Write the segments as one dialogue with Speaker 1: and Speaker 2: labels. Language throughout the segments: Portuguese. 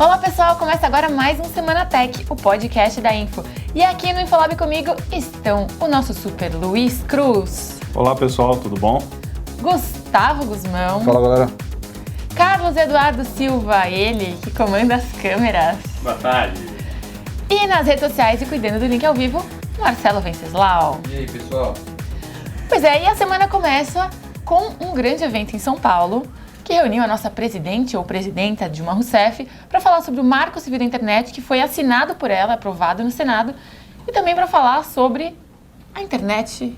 Speaker 1: Olá pessoal, começa agora mais um Semana Tech, o podcast da Info. E aqui no Infolab comigo estão o nosso super Luiz Cruz.
Speaker 2: Olá pessoal, tudo bom?
Speaker 1: Gustavo Guzmão.
Speaker 3: Fala galera.
Speaker 1: Carlos Eduardo Silva, ele que comanda as câmeras.
Speaker 2: Boa tarde.
Speaker 1: E nas redes sociais e cuidando do link ao vivo, Marcelo Venceslau.
Speaker 3: E aí pessoal?
Speaker 1: Pois é, e a semana começa com um grande evento em São Paulo, que reuniu a nossa presidente ou presidenta Dilma Rousseff para falar sobre o Marco Civil da Internet, que foi assinado por ela, aprovado no Senado, e também para falar sobre a internet.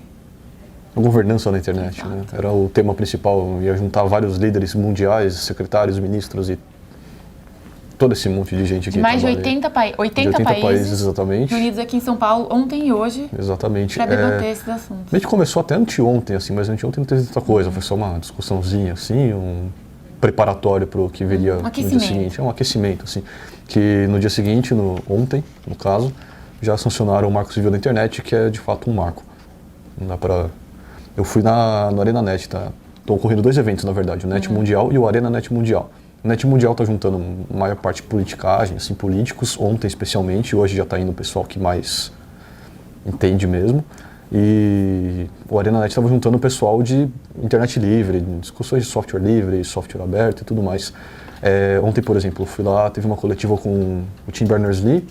Speaker 3: A governança na internet, né? Era o tema principal, ia juntar vários líderes mundiais, secretários, ministros e todo esse monte de gente aqui.
Speaker 1: De mais de 80 países
Speaker 3: exatamente.
Speaker 1: reunidos aqui em São Paulo ontem e hoje.
Speaker 3: Exatamente.
Speaker 1: Para debater esses assuntos.
Speaker 3: A gente começou até anteontem, assim, mas anteontem não teve tanta coisa, foi só uma discussãozinha, assim, um preparatório para o que viria no dia seguinte. É um aquecimento, assim, que no dia seguinte, ontem, no caso, já sancionaram o Marco Civil da Internet, que é de fato um marco. Não dá para... Eu fui no Arena Net, tá? Estão ocorrendo dois eventos, na verdade, o Net Mundial e o Arena Net Mundial. O Net Mundial está juntando a maior parte de politicagem, assim, políticos, ontem especialmente, hoje já está indo o pessoal que mais entende mesmo. E o Arena Net estava juntando o pessoal de internet livre, discussões de software livre, software aberto e tudo mais. Ontem, por exemplo, eu fui lá, teve uma coletiva com o Tim Berners-Lee,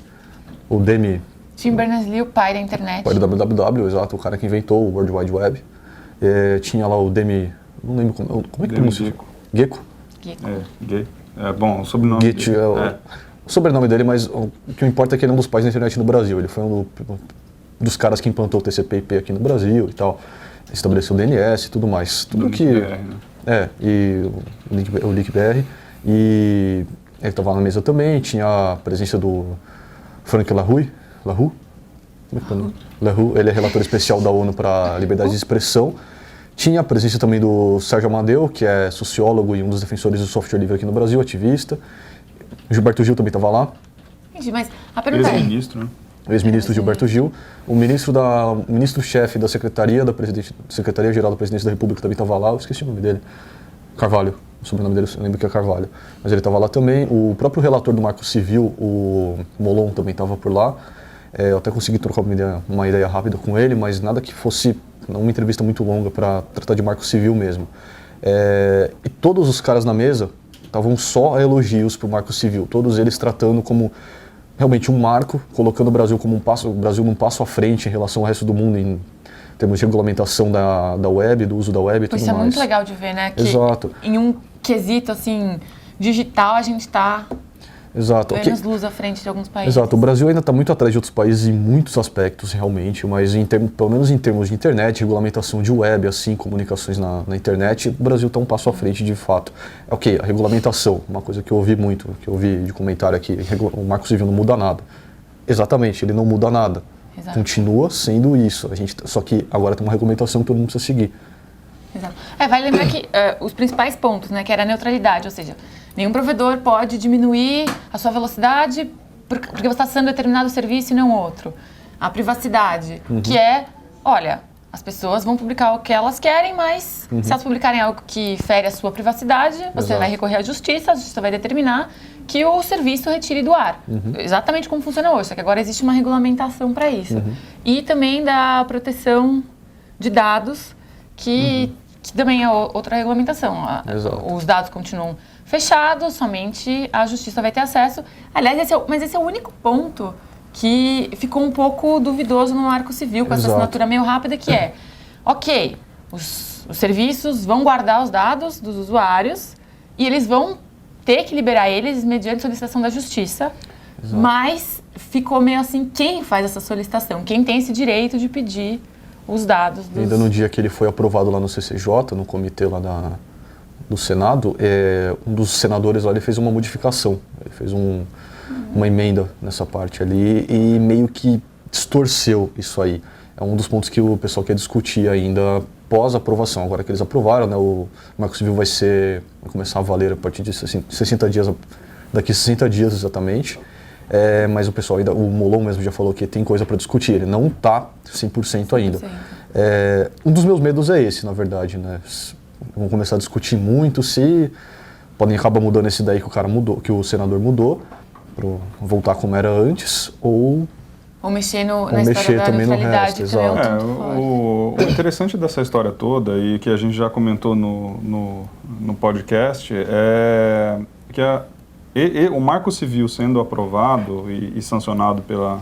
Speaker 3: o Demi...
Speaker 1: Tim Berners-Lee, o pai da internet.
Speaker 3: O pai do www, exato, o cara que inventou o World Wide Web. Tinha lá o Demi... Não lembro como é que pronuncia? Gecko?
Speaker 2: Gay. Bom, o sobrenome
Speaker 3: dele. O sobrenome dele, mas o que importa é que ele é um dos pais da internet no Brasil. Ele foi um dos caras que implantou o TCP/IP aqui no Brasil e tal. Estabeleceu o DNS e tudo mais. Tudo que...
Speaker 2: LinkBR, né?
Speaker 3: E o LinkBR. E ele estava na mesa também, tinha a presença do Frank LaRue. Como é que é o nome? LaRue, ele é relator especial da ONU para a liberdade de expressão. Tinha a presença também do Sérgio Amadeu, que é sociólogo e um dos defensores do software livre aqui no Brasil, ativista. O Gilberto Gil também estava lá.
Speaker 1: Gente, mas a pergunta é...
Speaker 2: Ex-ministro, né?
Speaker 3: O ex-ministro Gilberto Gil. O ministro-chefe da Secretaria-Geral da Presidência da República também estava lá. Eu esqueci o nome dele. Carvalho. O sobrenome dele eu lembro que é Carvalho. Mas ele estava lá também. O próprio relator do Marco Civil, o Molon, também estava por lá. Eu até consegui trocar uma ideia rápida com ele, mas nada que fosse uma entrevista muito longa para tratar de Marco Civil mesmo. E todos os caras na mesa estavam só a elogios para o Marco Civil, todos eles tratando como realmente um marco, colocando o Brasil como num passo à frente em relação ao resto do mundo em termos de regulamentação da web, do uso da web e tudo mais.
Speaker 1: Isso é muito legal de ver, né? Que
Speaker 3: Exato.
Speaker 1: Em um quesito assim digital a gente está...
Speaker 3: Exato.
Speaker 1: Menos luz à frente de alguns países.
Speaker 3: Exato. O Brasil ainda está muito atrás de outros países em muitos aspectos, realmente, mas pelo menos em termos de internet, regulamentação de web, assim, comunicações na internet, o Brasil está um passo à frente de fato. A regulamentação, uma coisa que eu ouvi muito, que eu ouvi de comentário aqui, o Marco Civil não muda nada. Exatamente, ele não muda nada. Exato. Continua sendo isso, só que agora tem uma regulamentação que todo mundo precisa seguir.
Speaker 1: Exato. Vale lembrar que os principais pontos, né, que era a neutralidade, ou seja, nenhum provedor pode diminuir a sua velocidade porque você está acessando determinado serviço e não outro. A privacidade, que é, olha, as pessoas vão publicar o que elas querem, mas se elas publicarem algo que fere a sua privacidade, você vai recorrer à justiça, a justiça vai determinar que o serviço retire do ar. Exatamente como funciona hoje, só que agora existe uma regulamentação para isso. E também da proteção de dados, que também é outra regulamentação. Os dados continuam fechados, somente a justiça vai ter acesso. Aliás, esse é o único ponto que ficou um pouco duvidoso no Marco Civil, com essa assinatura meio rápida, que é, ok, os serviços vão guardar os dados dos usuários e eles vão ter que liberar eles mediante solicitação da justiça, mas ficou meio assim, quem faz essa solicitação? Quem tem esse direito de pedir os dados dos...
Speaker 3: Ainda no dia que ele foi aprovado lá no CCJ, no comitê lá do Senado, um dos senadores lá, ele fez uma modificação, ele fez uma emenda nessa parte ali e meio que distorceu isso aí. É um dos pontos que o pessoal quer discutir ainda pós-aprovação. Agora que eles aprovaram, né, o Marco Civil vai começar a valer a partir de 60 dias, daqui a 60 dias exatamente. Mas o pessoal ainda, o Molon mesmo já falou que tem coisa para discutir, ele não está 100% ainda. Um dos meus medos é esse, na verdade, né? Vão começar a discutir muito se podem acabar mudando esse daí que o cara mudou, que o senador mudou, voltar como era antes, ou
Speaker 1: mexer na
Speaker 3: mexer
Speaker 1: história da
Speaker 3: também no
Speaker 1: neutralidade,
Speaker 3: resto,
Speaker 1: também é um
Speaker 3: exato.
Speaker 1: ponto forte.
Speaker 2: O interessante dessa história toda, e que a gente já comentou no podcast, é que o Marco Civil sendo aprovado e sancionado pela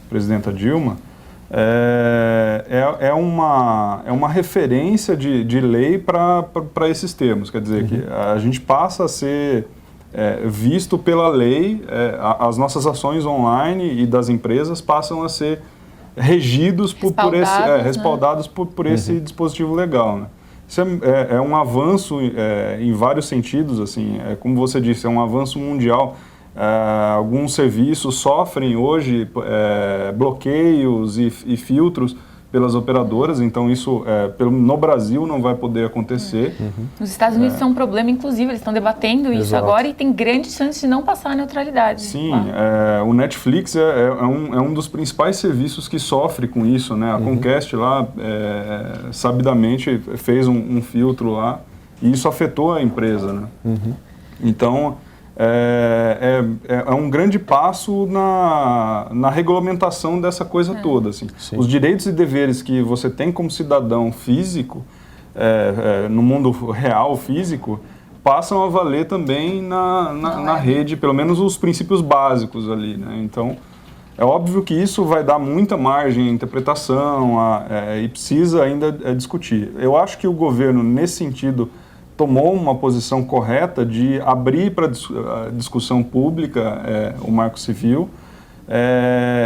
Speaker 2: presidenta Dilma é uma referência de lei para esses termos. Quer dizer, que a gente passa a ser visto pela lei, as nossas ações online e das empresas passam a ser regidos respaldados por esse dispositivo legal, né? Isso é um avanço em vários sentidos, assim, como você disse, é um avanço mundial. Alguns serviços sofrem hoje bloqueios e filtros pelas operadoras, então isso no Brasil não vai poder acontecer.
Speaker 1: Nos Estados Unidos isso é um problema, inclusive, eles estão debatendo isso agora e tem grande chance de não passar a neutralidade.
Speaker 2: Sim, o Netflix é um dos principais serviços que sofre com isso, né? A Comcast lá, sabidamente, fez um filtro lá e isso afetou a empresa, né? Então, é um grande passo na regulamentação dessa coisa toda. Assim. Os direitos e deveres que você tem como cidadão físico, no mundo real físico, passam a valer também na rede, pelo menos os princípios básicos ali, né? Então, é óbvio que isso vai dar muita margem à interpretação e precisa ainda discutir. Eu acho que o governo, nesse sentido, tomou uma posição correta de abrir para discussão pública o Marco Civil.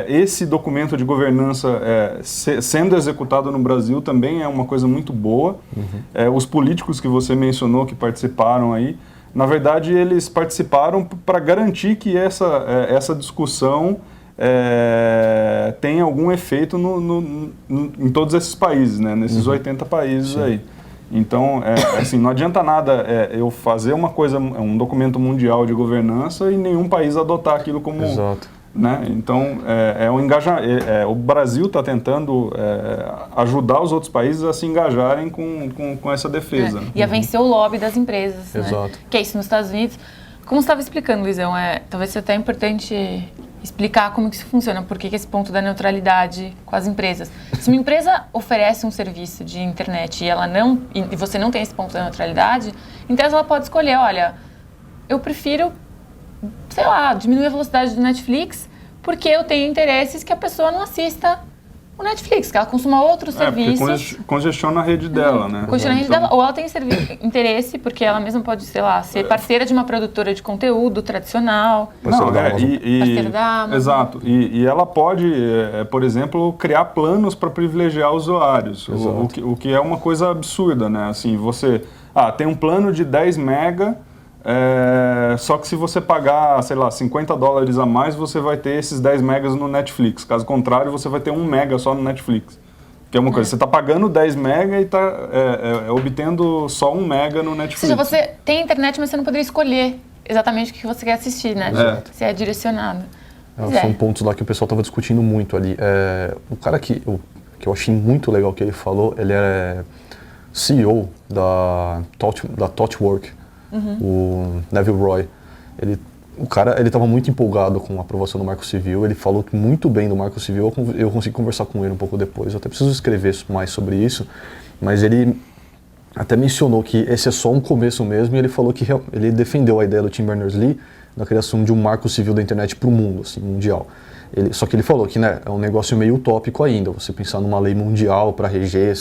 Speaker 2: Esse documento de governança sendo executado no Brasil também é uma coisa muito boa. Os políticos que você mencionou que participaram aí, na verdade eles participaram para garantir que essa discussão tenha algum efeito em todos esses países, né? Nesses 80 países aí. Então, assim, não adianta nada eu fazer um documento mundial de governança e nenhum país adotar aquilo como...
Speaker 3: Exato.
Speaker 2: Né? Então, o Brasil está tentando ajudar os outros países a se engajarem com essa defesa.
Speaker 1: E a vencer o lobby das empresas, né?
Speaker 3: Exato.
Speaker 1: Que é isso nos Estados Unidos. Como você estava explicando, Luizão, talvez seja até importante explicar como que isso funciona, por que esse ponto da neutralidade com as empresas. Se uma empresa oferece um serviço de internet e você não tem esse ponto da neutralidade, então ela pode escolher, olha, eu prefiro, sei lá, diminuir a velocidade do Netflix porque eu tenho interesses que a pessoa não assista o Netflix, que ela consuma outros serviços.
Speaker 2: Porque congestiona a rede dela, né?
Speaker 1: Congestiona a rede dela, ou ela tem interesse, porque ela mesma pode, sei lá, ser parceira de uma produtora de conteúdo tradicional.
Speaker 3: Parceira
Speaker 1: da Amazon.
Speaker 2: Exato. E ela pode, por exemplo, criar planos para privilegiar usuários, o que é uma coisa absurda, né? Assim, você tem um plano de 10 mega, só que se você pagar, sei lá, $50 a mais, você vai ter esses 10 megas no Netflix. Caso contrário, você vai ter 1 mega só no Netflix. Que é uma coisa, você está pagando 10 mega e está obtendo só 1 mega no Netflix.
Speaker 1: Ou seja, você tem internet, mas você não poderia escolher exatamente o que você quer assistir, né? Você é direcionado.
Speaker 3: São pontos lá que o pessoal estava discutindo muito ali. O cara que eu achei muito legal que ele falou, ele é CEO da ThoughtWorks. O Neville Roy, o cara estava muito empolgado com a aprovação do Marco Civil, ele falou muito bem do Marco Civil, eu consegui conversar com ele um pouco depois, eu até preciso escrever mais sobre isso, mas ele até mencionou que esse é só um começo mesmo, e ele falou que ele defendeu a ideia do Tim Berners-Lee da criação de um Marco Civil da internet para o mundo, assim, mundial. Só que ele falou que, né, é um negócio meio utópico ainda, você pensar numa lei mundial para reger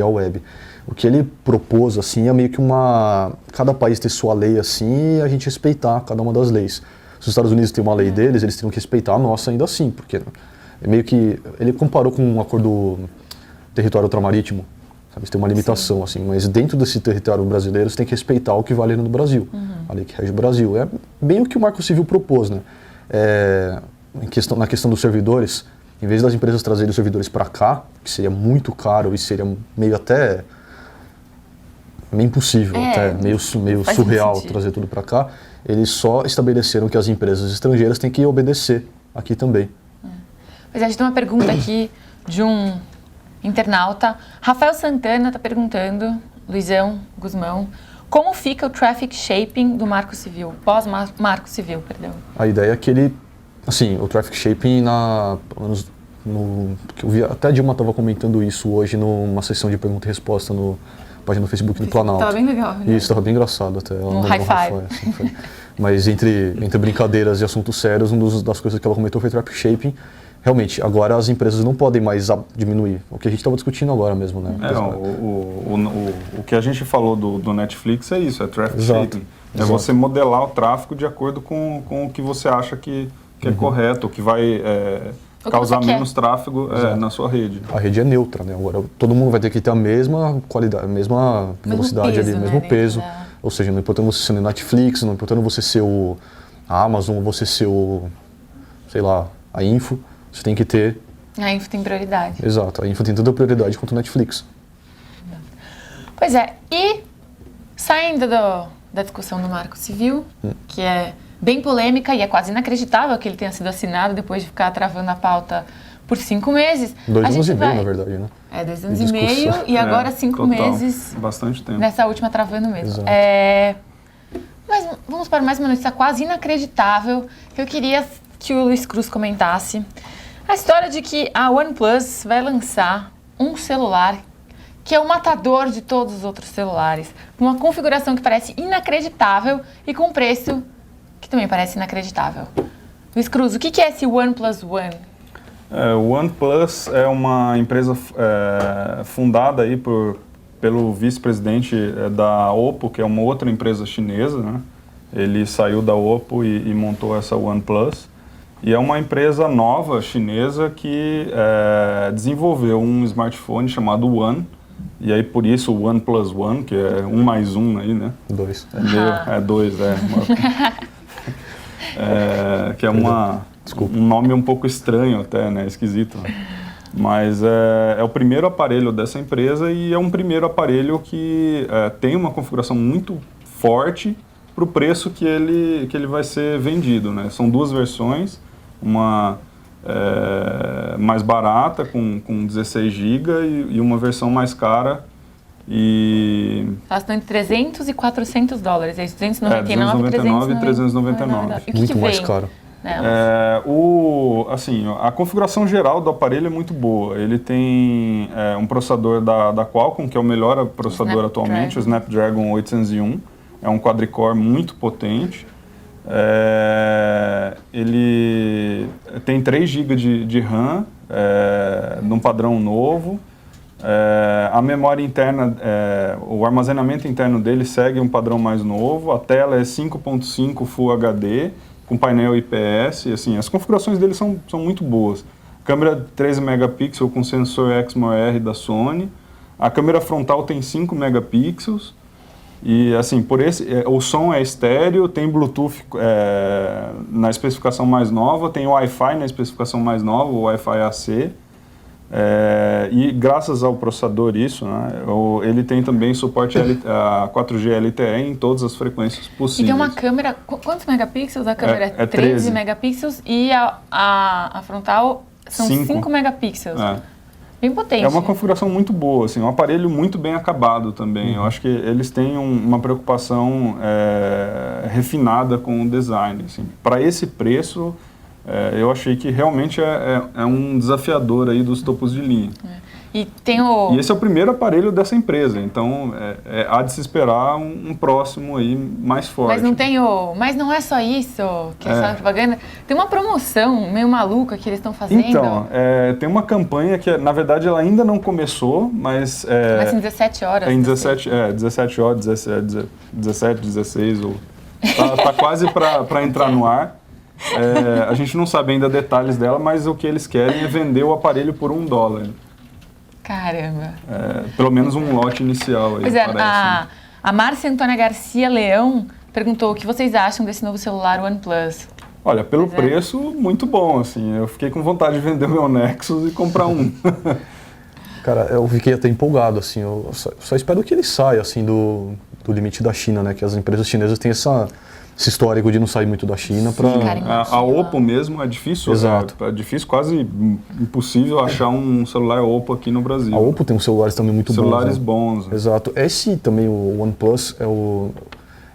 Speaker 3: a web. O que ele propôs, assim, é meio que cada país ter sua lei, assim, e a gente respeitar cada uma das leis. Se os Estados Unidos têm uma lei deles, eles teriam que respeitar a nossa ainda assim, porque é meio que... Ele comparou com um acordo território ultramarítimo, sabe? Você tem uma limitação, assim, mas dentro desse território brasileiro você tem que respeitar o que vale no Brasil, a lei que rege o Brasil. É bem o que o Marco Civil propôs, né? Na questão dos servidores, em vez das empresas trazerem os servidores para cá, que seria muito caro e seria meio até... meio impossível, até meio surreal trazer tudo para cá, eles só estabeleceram que as empresas estrangeiras têm que obedecer aqui também.
Speaker 1: Mas a gente tem uma pergunta aqui de um internauta. Rafael Santana está perguntando, Luizão, Guzmão, Como fica o traffic shaping do Marco Civil, pós-Marco Civil, perdão?
Speaker 3: A ideia é que ele, assim, o traffic shaping, que eu vi, até a Dilma estava comentando isso hoje numa sessão de pergunta e resposta na página do Facebook do Planalto.
Speaker 1: Estava bem legal. Né?
Speaker 3: Isso, estava bem engraçado até.
Speaker 1: Um high five.
Speaker 3: Assim, mas entre brincadeiras e assuntos sérios, uma das coisas que ela comentou foi traffic shaping. Realmente, agora as empresas não podem mais diminuir. O que a gente estava discutindo agora mesmo, né?
Speaker 2: O que a gente falou do Netflix é isso, é traffic shaping. É você modelar o tráfego de acordo com o que você acha que é correto, que vai causar menos tráfego na sua rede.
Speaker 3: A rede é neutra, né? Agora todo mundo vai ter que ter a mesma qualidade, a mesma velocidade
Speaker 1: peso,
Speaker 3: ali, mesmo peso. Ou seja, não importando você ser no Netflix, não importando você ser a Amazon, você ser sei lá, a Info. Você tem que ter...
Speaker 1: A Info tem prioridade.
Speaker 3: Exato, a Info tem tanta prioridade quanto o Netflix.
Speaker 1: Pois é, e saindo da discussão do Marco Civil, que é bem polêmica e é quase inacreditável que ele tenha sido assinado depois de ficar travando a pauta por 5 meses.
Speaker 3: 2 anos e meio, na verdade, né?
Speaker 1: 2 anos e meio e agora 5 meses.
Speaker 2: Bastante tempo.
Speaker 1: Nessa última travando mesmo.
Speaker 3: Exato.
Speaker 1: Mas vamos para mais uma notícia quase inacreditável que eu queria que o Luiz Cruz comentasse. A história de que a OnePlus vai lançar um celular que é o matador de todos os outros celulares. Uma configuração que parece inacreditável e com preço que também parece inacreditável. Luiz Cruz, o que é esse OnePlus One?
Speaker 2: O OnePlus é uma empresa fundada aí pelo vice-presidente da Oppo, que é uma outra empresa chinesa, né? Ele saiu da Oppo e montou essa OnePlus. E é uma empresa nova chinesa que desenvolveu um smartphone chamado One. E aí por isso o OnePlus One, que é 1 mais 1 aí, né?
Speaker 3: 2.
Speaker 2: É 2, que é um nome um pouco estranho até, né? Esquisito. Mas é o primeiro aparelho dessa empresa e é um primeiro aparelho que tem uma configuração muito forte para o preço que ele vai ser vendido, né? São 2 versões, uma mais barata com 16 GB e uma versão mais cara.
Speaker 1: Elas estão entre 300 e 400 dólares, é isso? 299
Speaker 2: e 399.
Speaker 1: E o que
Speaker 3: Muito
Speaker 1: vem?
Speaker 3: mais caro.
Speaker 2: A configuração geral do aparelho é muito boa. Ele tem um processador da Qualcomm, que é o melhor processador atualmente, o Snapdragon 801. É um quadricore muito potente. Ele tem 3 GB de RAM, num padrão novo. A memória interna, o armazenamento interno dele segue um padrão mais novo. A tela é 5.5 Full HD, com painel IPS. Assim, as configurações dele são muito boas. Câmera 13 megapixels com sensor Exmor-R da Sony. A câmera frontal tem 5 megapixels. E assim, o som é estéreo, tem Bluetooth na especificação mais nova, tem Wi-Fi na especificação mais nova, o Wi-Fi AC. E graças ao processador ele tem também suporte a 4G LTE em todas as frequências possíveis.
Speaker 1: E tem uma câmera, quantos megapixels? A câmera é 13 megapixels e a frontal são 5 megapixels. Bem potente.
Speaker 2: É uma configuração muito boa, assim, um aparelho muito bem acabado também. Eu acho que eles têm uma preocupação refinada com o design. Assim. Para esse preço, eu achei que realmente é um desafiador aí dos topos de linha.
Speaker 1: E
Speaker 2: esse é o primeiro aparelho dessa empresa, então há de se esperar um próximo aí mais forte.
Speaker 1: Mas não é só isso que é só propaganda. Tem uma promoção meio maluca que eles estão fazendo.
Speaker 2: Então, tem uma campanha que, na verdade, ela ainda não começou, mas...
Speaker 1: Começa em 17 horas.
Speaker 2: Em 17 horas, 17, 16, tá quase para entrar no ar. A gente não sabe ainda detalhes dela, mas o que eles querem é vender o aparelho por $1.
Speaker 1: Caramba.
Speaker 2: Pelo menos um lote inicial aí,
Speaker 1: pois
Speaker 2: parece.
Speaker 1: A Márcia Antônia Garcia Leão perguntou o que vocês acham desse novo celular OnePlus.
Speaker 2: Olha, pelo preço, muito bom, assim. Eu fiquei com vontade de vender o meu Nexus e comprar um.
Speaker 3: Cara, eu fiquei até empolgado, assim. Eu só espero que ele saia, assim, do limite da China, né? Que as empresas chinesas têm esse histórico de não sair muito da China para...
Speaker 2: A Oppo mesmo é difícil.
Speaker 3: Exato.
Speaker 2: É difícil, quase impossível achar um celular Oppo aqui no Brasil.
Speaker 3: A Oppo tem uns celulares também muito
Speaker 2: celulares
Speaker 3: bons.
Speaker 2: Celulares bons.
Speaker 3: Exato. Esse também, o OnePlus, é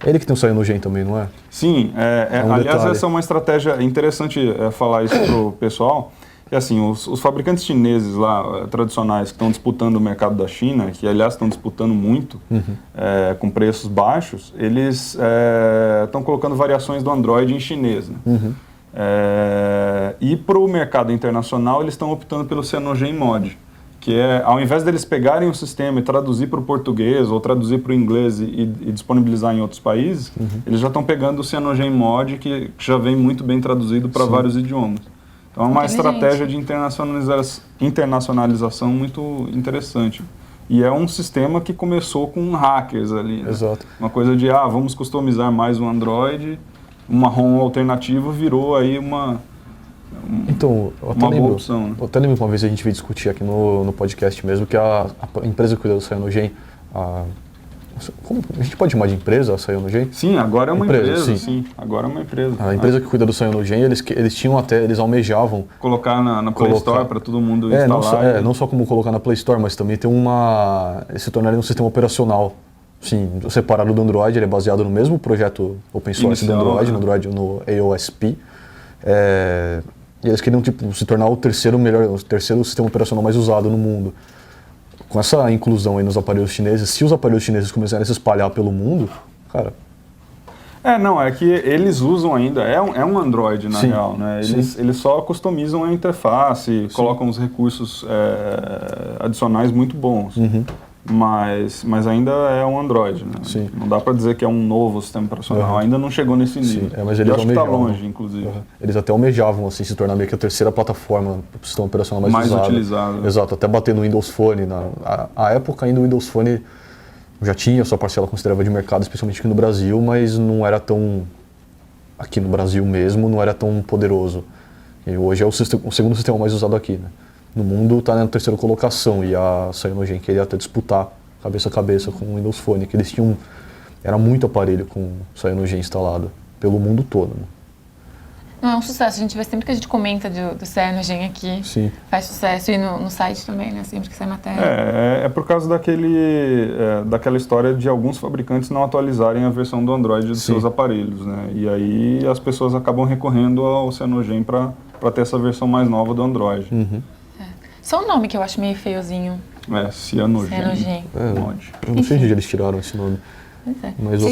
Speaker 3: ele que tem o Cyanogen também, não é?
Speaker 2: Sim. Aliás,
Speaker 3: detalhe.
Speaker 2: essa é uma estratégia interessante falar isso pro pessoal. Que assim, os fabricantes chineses lá, tradicionais, que estão disputando o mercado da China, que aliás estão disputando muito, com preços baixos, eles estão colocando variações do Android em chinês. Né? E para o mercado internacional, eles estão optando pelo Cyanogen Mod, que ao invés deles pegarem o sistema e traduzir para o português ou traduzir para o inglês e disponibilizar em outros países, eles já estão pegando o Cyanogen Mod, que já vem muito bem traduzido para vários idiomas. Então é uma estratégia de internacionalização muito interessante. E é um sistema que começou com hackers ali. Né?
Speaker 3: Exato.
Speaker 2: Uma coisa de, vamos customizar mais o Android, uma ROM alternativa virou aí uma boa opção. Né?
Speaker 3: Eu até lembro uma vez a gente veio discutir aqui no podcast mesmo, que a empresa que cuida do Cyanogen, a gente pode chamar de empresa a Cyanogen?
Speaker 2: Sim, agora é uma empresa. Sim. Agora é uma empresa.
Speaker 3: A empresa que cuida do Cyanogen, eles tinham eles almejavam...
Speaker 2: Colocar na Play Store para todo mundo instalar.
Speaker 3: Não só como colocar na Play Store, mas também ter se tornaria um sistema operacional. Sim, separado do Android, ele é baseado no mesmo projeto open source do Android, no AOSP. E eles queriam se tornar o terceiro sistema operacional mais usado no mundo. Com essa inclusão aí nos aparelhos chineses, se os aparelhos chineses começarem a se espalhar pelo mundo, cara...
Speaker 2: É que eles usam ainda, é um Android na real, né? Eles só customizam a interface, colocam os recursos adicionais muito bons. Mas ainda é um Android, né?
Speaker 3: Sim.
Speaker 2: Não dá para dizer que é um novo sistema operacional, ainda não chegou nesse nível.
Speaker 3: Mas eles
Speaker 2: acho que está longe, inclusive.
Speaker 3: Eles até almejavam assim, se tornar meio que a terceira plataforma do sistema operacional mais
Speaker 2: utilizada.
Speaker 3: Exato, até bater no Windows Phone. Na época ainda o Windows Phone já tinha sua parcela considerável de mercado, especialmente aqui no Brasil, mas não era tão... Aqui no Brasil mesmo, não era tão poderoso. E hoje é o segundo sistema mais usado aqui, né? No mundo está na terceira colocação e a Cyanogen queria até disputar cabeça a cabeça com o Windows Phone, que eles tinham... Era muito aparelho com Cyanogen instalado pelo mundo todo. Né?
Speaker 1: Não, é um sucesso. A gente vê sempre que a gente comenta do Cyanogen aqui.
Speaker 3: Sim.
Speaker 1: Faz sucesso. E no site também, né? Sempre que sai matéria.
Speaker 2: É por causa daquela história de alguns fabricantes não atualizarem a versão do Android dos seus aparelhos, né? E aí as pessoas acabam recorrendo ao Cyanogen para ter essa versão mais nova do Android.
Speaker 1: Só um nome que eu acho meio feiozinho.
Speaker 2: Cyanogen.
Speaker 3: Eu não sei de onde eles tiraram esse nome. Mas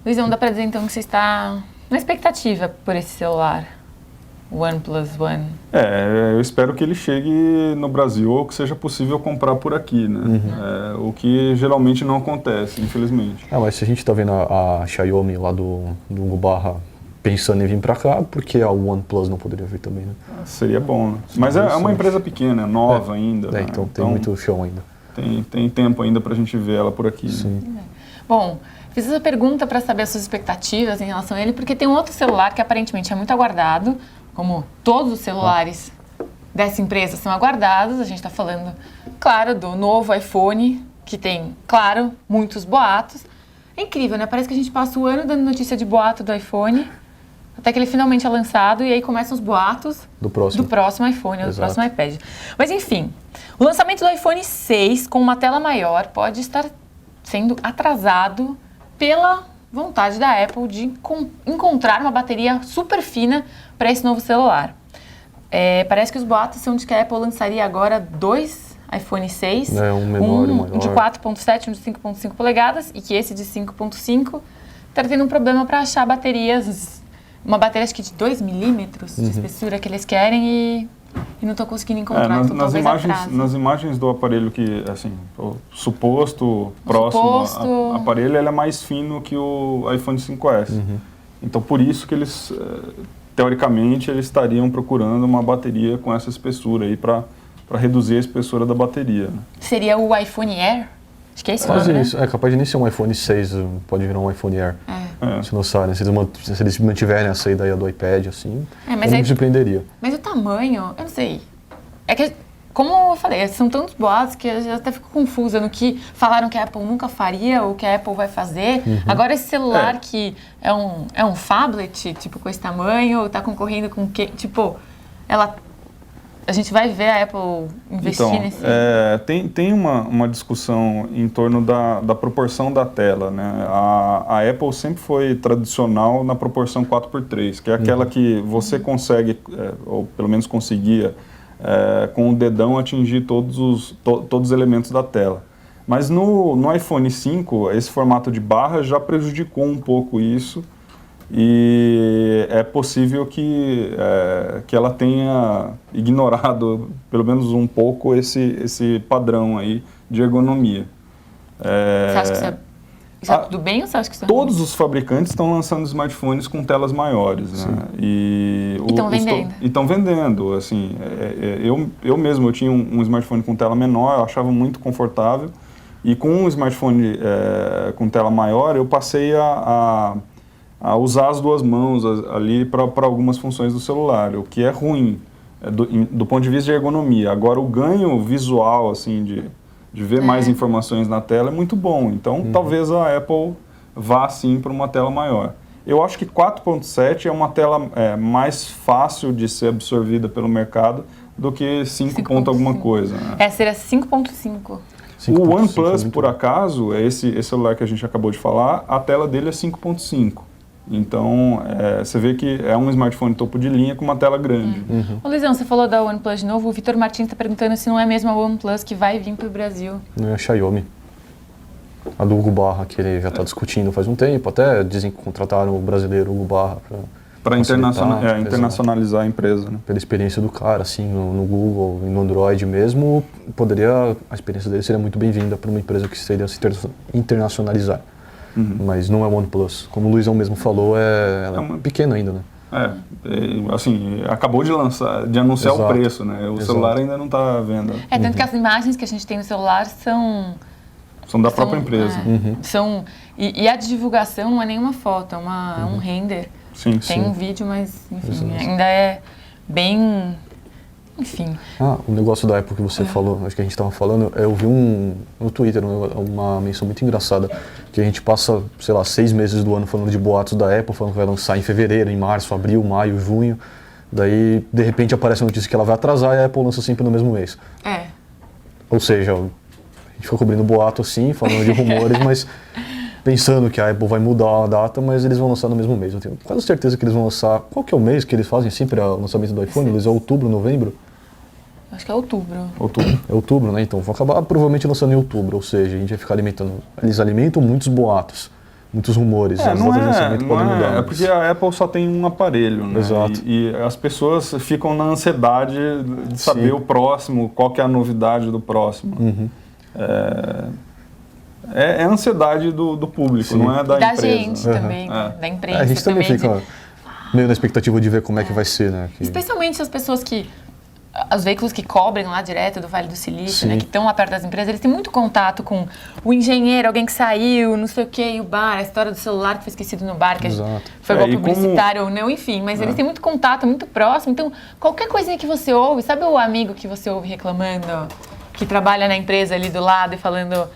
Speaker 1: Luizão, dá para dizer então que você está na expectativa por esse celular, o OnePlus One?
Speaker 2: Eu espero que ele chegue no Brasil ou que seja possível comprar por aqui, né? O que geralmente não acontece, infelizmente.
Speaker 3: Mas se a gente está vendo a Xiaomi lá do Barra pensando em vir para cá, porque a OnePlus não poderia vir também, né?
Speaker 2: Seria bom, né? Mas é uma empresa pequena, nova ainda. Né?
Speaker 3: Então tem muito chão ainda.
Speaker 2: Tem tempo ainda para a gente ver ela por aqui.
Speaker 3: Sim.
Speaker 2: Né?
Speaker 1: Bom, fiz essa pergunta para saber as suas expectativas em relação a ele, porque tem um outro celular que aparentemente é muito aguardado, como todos os celulares dessa empresa são aguardados. A gente está falando, claro, do novo iPhone, que tem, claro, muitos boatos. É incrível, né? Parece que a gente passa o ano dando notícia de boato do iPhone, até que ele finalmente é lançado e aí começam os boatos do próximo iPhone ou do próximo iPad. Mas enfim, o lançamento do iPhone 6 com uma tela maior pode estar sendo atrasado pela vontade da Apple de encontrar uma bateria super fina para esse novo celular. Parece que os boatos são de que a Apple lançaria agora 2 iPhone 6,
Speaker 3: um menor e um maior.
Speaker 1: Um de 4.7 e um de 5.5 polegadas, e que esse de 5.5 está tendo um problema para achar baterias, uma bateria acho que de 2 milímetros de espessura que eles querem e não estou conseguindo encontrar, então talvez atrase.
Speaker 2: Nas imagens do aparelho que, assim, o suposto próximo aparelho, ele é mais fino que o iPhone 5S. Então por isso que eles, teoricamente, eles estariam procurando uma bateria com essa espessura aí para reduzir a espessura da bateria. Né?
Speaker 1: Seria o iPhone Air? Acho que é esse nome, né?
Speaker 3: É capaz de nem ser um iPhone 6, pode virar um iPhone Air. Se não sabe, se eles mantiverem essa ideia do iPad, assim,
Speaker 1: mas
Speaker 3: não me surpreenderia.
Speaker 1: Mas o tamanho, eu não sei. É que como eu falei, são tantos boatos que eu já até fico confusa no que falaram que a Apple nunca faria ou que a Apple vai fazer. Agora esse celular que é um phablet, tipo, com esse tamanho, tá concorrendo com que, tipo, a gente vai ver a Apple investir nesse...
Speaker 2: Tem uma discussão em torno da proporção da tela, né? A Apple sempre foi tradicional na proporção 4:3, que é aquela que você consegue, ou pelo menos conseguia, com o dedão atingir todos os elementos da tela. Mas no iPhone 5, esse formato de barra já prejudicou um pouco isso, e é possível que ela tenha ignorado, pelo menos um pouco, esse padrão aí de ergonomia.
Speaker 1: Você acha que isso é tudo bem ou você acha que isso é ruim?
Speaker 2: Todos os fabricantes estão lançando smartphones com telas maiores, né? E
Speaker 1: estão vendendo.
Speaker 2: E estão vendendo, assim, eu mesmo tinha um smartphone com tela menor, eu achava muito confortável, e com um smartphone com tela maior, eu passei a usar as duas mãos ali para algumas funções do celular, o que é ruim do ponto de vista de ergonomia. Agora, o ganho visual, assim, de ver mais informações na tela é muito bom. Então, talvez a Apple vá, sim, para uma tela maior. Eu acho que 4.7 é uma tela mais fácil de ser absorvida pelo mercado do que 5 ponto alguma coisa. Né?
Speaker 1: Seria 5.5.
Speaker 2: O OnePlus, por acaso, esse celular que a gente acabou de falar, a tela dele é 5.5. Então, você vê que é um smartphone topo de linha com uma tela grande.
Speaker 1: Ô Luizão, você falou da OnePlus de novo, o Vitor Martins está perguntando se não é mesmo a OnePlus que vai vir para o Brasil.
Speaker 3: Não é a Xiaomi. A do Hugo Barra, que ele já está discutindo faz um tempo, até dizem que contrataram o brasileiro Hugo Barra
Speaker 2: para internacionalizar a empresa. Né?
Speaker 3: Pela experiência do cara, assim, no Google, no Android mesmo, a experiência dele seria muito bem-vinda para uma empresa que seria se internacionalizar. Mas não é o OnePlus. Como o Luizão mesmo falou, ela é pequena ainda, né?
Speaker 2: Assim, acabou de anunciar o preço, né? O celular ainda não está à venda.
Speaker 1: Tanto que as imagens que a gente tem no celular são
Speaker 2: da própria empresa.
Speaker 1: E a divulgação não é nenhuma foto, é um render.
Speaker 2: Sim,
Speaker 1: tem um vídeo, mas enfim, ainda é bem... Enfim.
Speaker 3: O negócio da Apple que você falou, acho que a gente estava falando, eu vi no Twitter uma menção muito engraçada, que a gente passa, sei lá, 6 meses do ano falando de boatos da Apple, falando que vai lançar em fevereiro, em março, abril, maio, junho, daí de repente aparece a notícia que ela vai atrasar e a Apple lança sempre no mesmo mês. Ou seja, a gente ficou cobrindo boato assim, falando de rumores, mas pensando que a Apple vai mudar a data, mas eles vão lançar no mesmo mês. Eu tenho quase certeza que eles vão lançar... Qual que é o mês que eles fazem sempre o lançamento do iPhone? Eles é outubro, novembro?
Speaker 1: Acho que é outubro.
Speaker 3: É outubro, né? Então vão acabar provavelmente lançando em outubro, ou seja, a gente vai ficar alimentando... Eles alimentam muitos boatos, muitos rumores. As datas de lançamento podem mudar.
Speaker 2: É porque a Apple só tem um aparelho, né?
Speaker 3: Exato.
Speaker 2: E as pessoas ficam na ansiedade de saber o próximo, qual que é a novidade do próximo. É a ansiedade do público, não é da empresa.
Speaker 1: Da gente também, da empresa.
Speaker 3: A gente também fica meio na expectativa de ver como é que vai ser, né?
Speaker 1: Especialmente as pessoas os veículos que cobrem lá direto do Vale do Silício, né, que estão lá perto das empresas, eles têm muito contato com o engenheiro, alguém que saiu, não sei o que, o bar, a história do celular que foi esquecido no bar, que foi golpe publicitário ou não, enfim, mas eles têm muito contato, muito próximo, então qualquer coisinha que você ouve, sabe o amigo que você ouve reclamando, que trabalha na empresa ali do lado e falando,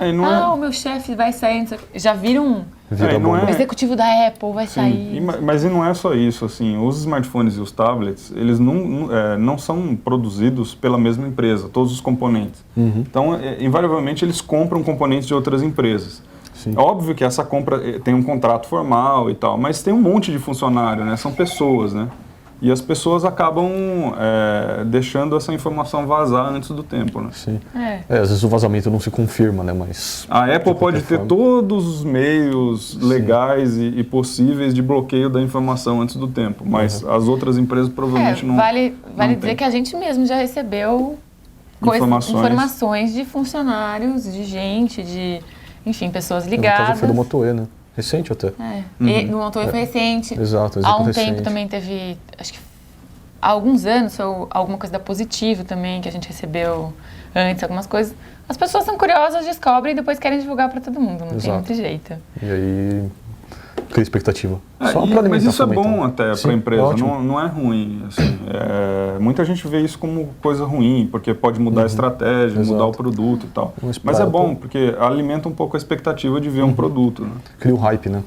Speaker 1: o meu chefe vai sair, já viram o executivo da Apple vai sair.
Speaker 2: Mas não é só isso, assim, os smartphones e os tablets, eles não são produzidos pela mesma empresa, todos os componentes. Então, invariavelmente, eles compram componentes de outras empresas. É óbvio que essa compra tem um contrato formal e tal, mas tem um monte de funcionário, né? São pessoas, né? E as pessoas acabam deixando essa informação vazar antes do tempo, né?
Speaker 3: Sim. Às vezes o vazamento não se confirma, né? Mas
Speaker 2: a Apple pode ter todos os meios legais e possíveis de bloqueio da informação antes do tempo, mas as outras empresas provavelmente não.
Speaker 1: Vale dizer que a gente mesmo já recebeu informações de funcionários, de gente, enfim, pessoas ligadas.
Speaker 3: No caso foi do Moto E, né? Recente até.
Speaker 1: E no Moto E foi recente.
Speaker 3: Exato,
Speaker 1: há um tempo também teve, acho que há alguns anos, foi alguma coisa da Positivo também, que a gente recebeu antes, algumas coisas. As pessoas são curiosas, descobrem e depois querem divulgar para todo mundo, não tem muito jeito.
Speaker 3: E aí cria expectativa. Só para alimentar.
Speaker 2: Mas isso é bom
Speaker 3: fomentar.
Speaker 2: até
Speaker 3: Sim,
Speaker 2: para a empresa,
Speaker 3: ótimo.
Speaker 2: não é ruim. Assim, muita gente vê isso como coisa ruim, porque pode mudar a estratégia,
Speaker 3: Exato.
Speaker 2: mudar o produto e tal.
Speaker 3: Vamos
Speaker 2: Mas é
Speaker 3: esperar
Speaker 2: bom, porque alimenta um pouco a expectativa de ver um produto. Né?
Speaker 3: Cria o hype, né?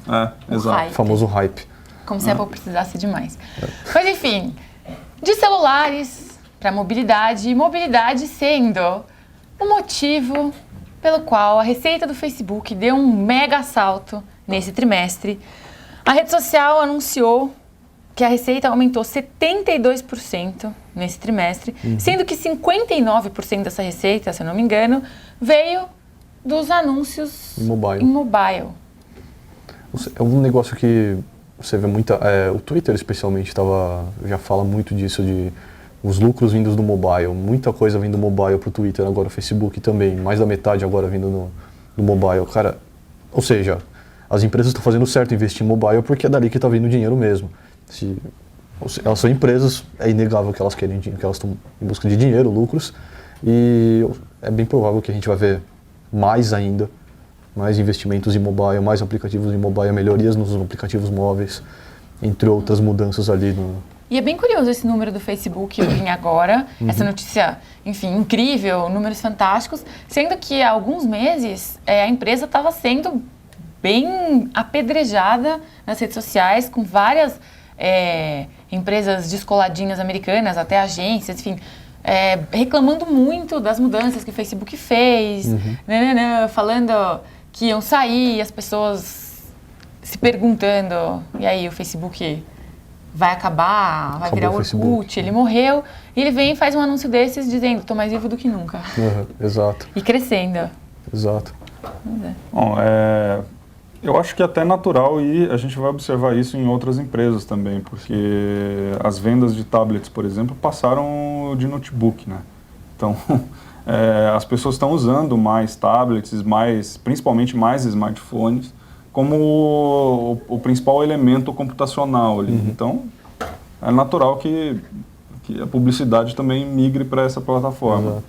Speaker 2: Exato.
Speaker 1: hype.
Speaker 3: O famoso hype.
Speaker 1: Como se a Apple precisasse demais. Mas enfim, de celulares para mobilidade, e mobilidade sendo o motivo pelo qual a receita do Facebook deu um mega salto nesse trimestre. A rede social anunciou que a receita aumentou 72% nesse trimestre, sendo que 59% dessa receita, se eu não me engano, veio dos anúncios
Speaker 3: Em mobile.
Speaker 1: em mobile.
Speaker 3: É um negócio que você vê muita... o Twitter, especialmente, já fala muito disso, de os lucros vindos do mobile. Muita coisa vindo do mobile para o Twitter, agora o Facebook também. Mais da metade agora vindo do mobile. Cara, ou seja, as empresas estão fazendo certo em investir em mobile porque é dali que está vindo o dinheiro mesmo. Elas são empresas, é inegável que elas querem dinheiro, que elas estão em busca de dinheiro, lucros. E é bem provável que a gente vai ver mais ainda, mais investimentos em mobile, mais aplicativos em mobile, melhorias nos aplicativos móveis, entre outras mudanças ali no...
Speaker 1: E é bem curioso esse número do Facebook vir agora, essa notícia, enfim, incrível, números fantásticos, sendo que há alguns meses a empresa estava sendo bem apedrejada nas redes sociais, com várias empresas descoladinhas americanas, até agências, enfim, reclamando muito das mudanças que o Facebook fez, falando que iam sair, as pessoas se perguntando, e aí o Facebook vai acabar, vai virar o Orkut, ele morreu, e ele vem e faz um anúncio desses dizendo, estou mais vivo do que nunca.
Speaker 3: Exato.
Speaker 1: E crescendo.
Speaker 3: Exato.
Speaker 2: Bom, eu acho que é até natural e a gente vai observar isso em outras empresas também, porque as vendas de tablets, por exemplo, passaram de notebook, né? Então, as pessoas estão usando mais tablets, principalmente mais smartphones, como o principal elemento computacional ali. Então, é natural que a publicidade também migre para essa plataforma.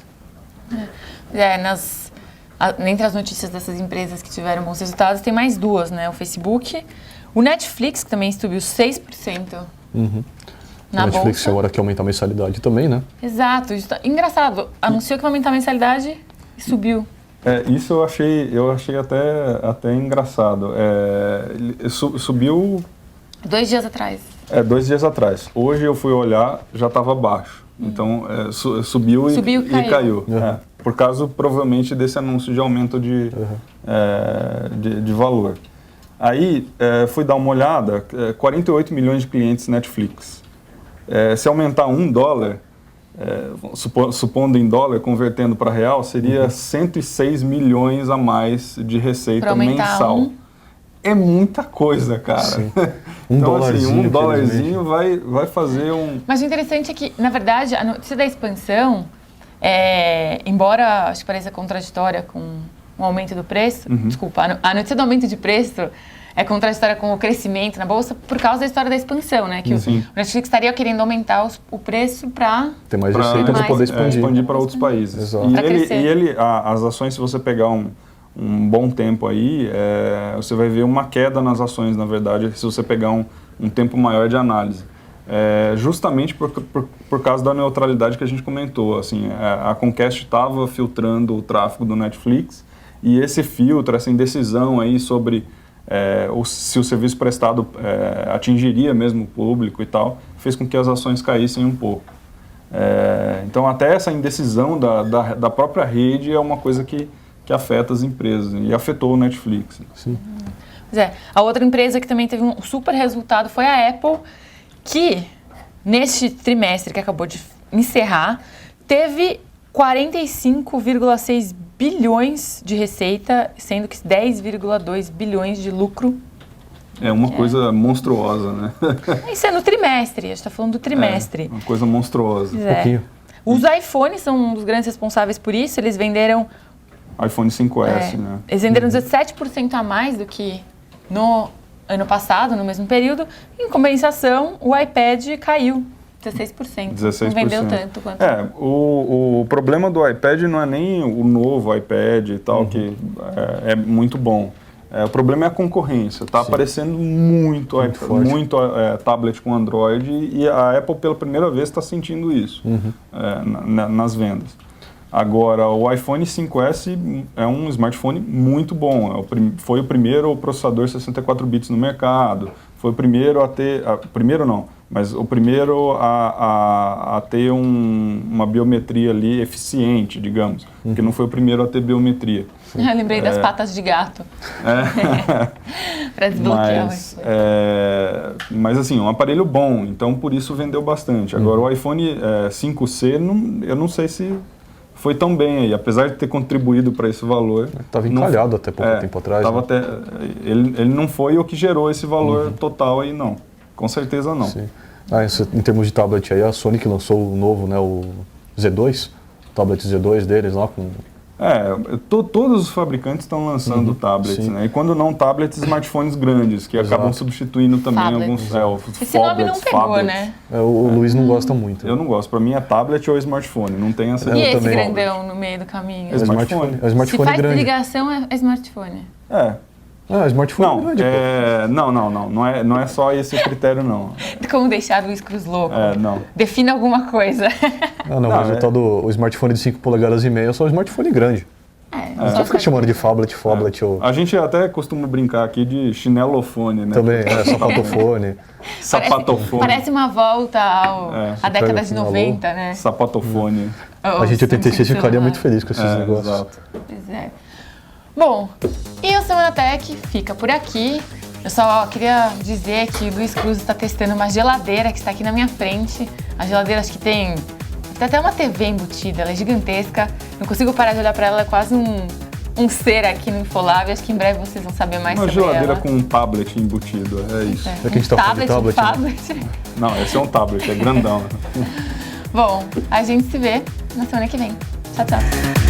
Speaker 3: Exato.
Speaker 1: Entre as notícias dessas empresas que tiveram bons resultados, tem mais duas, né? O Facebook, o Netflix, que também subiu 6% na
Speaker 3: Netflix
Speaker 1: bolsa.
Speaker 3: agora quer aumentar a mensalidade também, né?
Speaker 1: Exato. Engraçado, anunciou que vai aumentar a mensalidade e subiu.
Speaker 2: Isso eu achei até engraçado. Subiu...
Speaker 1: 2 dias atrás.
Speaker 2: 2 dias atrás. Hoje eu fui olhar, já estava baixo. Então, subiu e caiu. Por causa, provavelmente, desse anúncio de aumento de valor. Aí, fui dar uma olhada, 48 milhões de clientes Netflix. Se aumentar $1, supondo em dólar, convertendo para real, seria 106 milhões a mais de receita mensal. É muita coisa, cara.
Speaker 3: Sim.
Speaker 2: Então, assim, $1 vai fazer um...
Speaker 1: Mas o interessante é que, na verdade, a notícia da expansão, embora acho que pareça contraditória com o aumento do preço, desculpa, a notícia do aumento de preço é contraditória com o crescimento na bolsa por causa da história da expansão, né? Que o Netflix estaria querendo aumentar o preço para...
Speaker 3: ter mais receita para poder expandir
Speaker 2: para outros países.
Speaker 3: Exato.
Speaker 2: E as ações, se você pegar um bom tempo aí, você vai ver uma queda nas ações, na verdade, se você pegar um tempo maior de análise. Justamente por causa da neutralidade que a gente comentou. Assim, a Comcast estava filtrando o tráfego do Netflix e esse filtro, essa indecisão aí sobre se o serviço prestado atingiria mesmo o público e tal, fez com que as ações caíssem um pouco. Então, até essa indecisão da própria rede é uma coisa que afeta as empresas e afetou o Netflix.
Speaker 3: Sim.
Speaker 1: A outra empresa que também teve um super resultado foi a Apple, que neste trimestre que acabou de encerrar, teve 45,6 bilhões de receita, sendo que 10,2 bilhões de lucro.
Speaker 2: É uma coisa monstruosa, né?
Speaker 1: Isso é no trimestre, a gente está falando do trimestre.
Speaker 2: Uma coisa monstruosa.
Speaker 3: Um pouquinho.
Speaker 1: Os iPhones são um dos grandes responsáveis por isso, eles venderam...
Speaker 2: iPhone 5S, né?
Speaker 1: Eles venderam 17% a mais do que no ano passado, no mesmo período. Em compensação, o iPad caiu 16%.
Speaker 2: 16%.
Speaker 1: Não vendeu tanto quanto...
Speaker 2: O problema do iPad não é nem o novo iPad e tal, que é muito bom. O problema é a concorrência. Está aparecendo muito tablet com Android e a Apple, pela primeira vez, está sentindo isso nas vendas. Agora, o iPhone 5S é um smartphone muito bom. Foi o primeiro processador 64 bits no mercado. Foi o primeiro a ter... primeiro não, mas o primeiro a ter uma biometria ali eficiente, digamos. Porque não foi o primeiro a ter biometria.
Speaker 1: Eu lembrei das patas de gato. Para desbloquear.
Speaker 2: Mas assim, um aparelho bom, então por isso vendeu bastante. Agora o iPhone 5C, eu não sei se foi tão bem aí, apesar de ter contribuído para esse valor.
Speaker 3: Estava encalhado até pouco tempo atrás.
Speaker 2: Ele não foi o que gerou esse valor total aí, não. Com certeza não.
Speaker 3: Sim. Em termos de tablet aí, a Sony que lançou o novo, né, o Z2, o tablet Z2 deles lá com...
Speaker 2: todos os fabricantes estão lançando tablets, né? E quando não tablets, smartphones grandes, que acabam substituindo também alguns...
Speaker 1: Esse nome não pegou, né?
Speaker 3: O Luiz não gosta muito.
Speaker 2: Eu não gosto. Para mim é tablet ou smartphone, não tem essa...
Speaker 1: E esse grandão no meio do caminho?
Speaker 2: É smartphone.
Speaker 3: Se
Speaker 1: faz
Speaker 3: grande.
Speaker 1: ligação, é smartphone.
Speaker 3: Smartphone
Speaker 2: não é só esse critério, não.
Speaker 1: Como deixar o Luiz Cruz louco?
Speaker 2: Não.
Speaker 1: Defina alguma coisa.
Speaker 3: Mas o tal do smartphone de 5 polegadas e meia é só um smartphone grande. Só fica chamando de phablet.
Speaker 2: A gente até costuma brincar aqui de chinelofone, né?
Speaker 3: Também, sapatofone.
Speaker 2: Sapatofone.
Speaker 1: Parece uma volta à década de 90, né?
Speaker 2: Sapatofone.
Speaker 3: A gente 86 ficaria muito feliz com esses negócios.
Speaker 2: Exato.
Speaker 1: Pois é. Bom, e o Semana Tech fica por aqui. Eu só queria dizer que o Luiz Cruz está testando uma geladeira que está aqui na minha frente. A geladeira acho que tem até uma TV embutida, ela é gigantesca. Não consigo parar de olhar para ela, é quase um ser aqui no Infolab. Acho que em breve vocês vão saber mais sobre ela.
Speaker 2: Uma geladeira com um tablet embutido, é isso.
Speaker 3: É que a gente tá falando de tablet,
Speaker 2: né? Não, esse é um tablet, é grandão.
Speaker 1: Bom, a gente se vê na semana que vem. Tchau, tchau.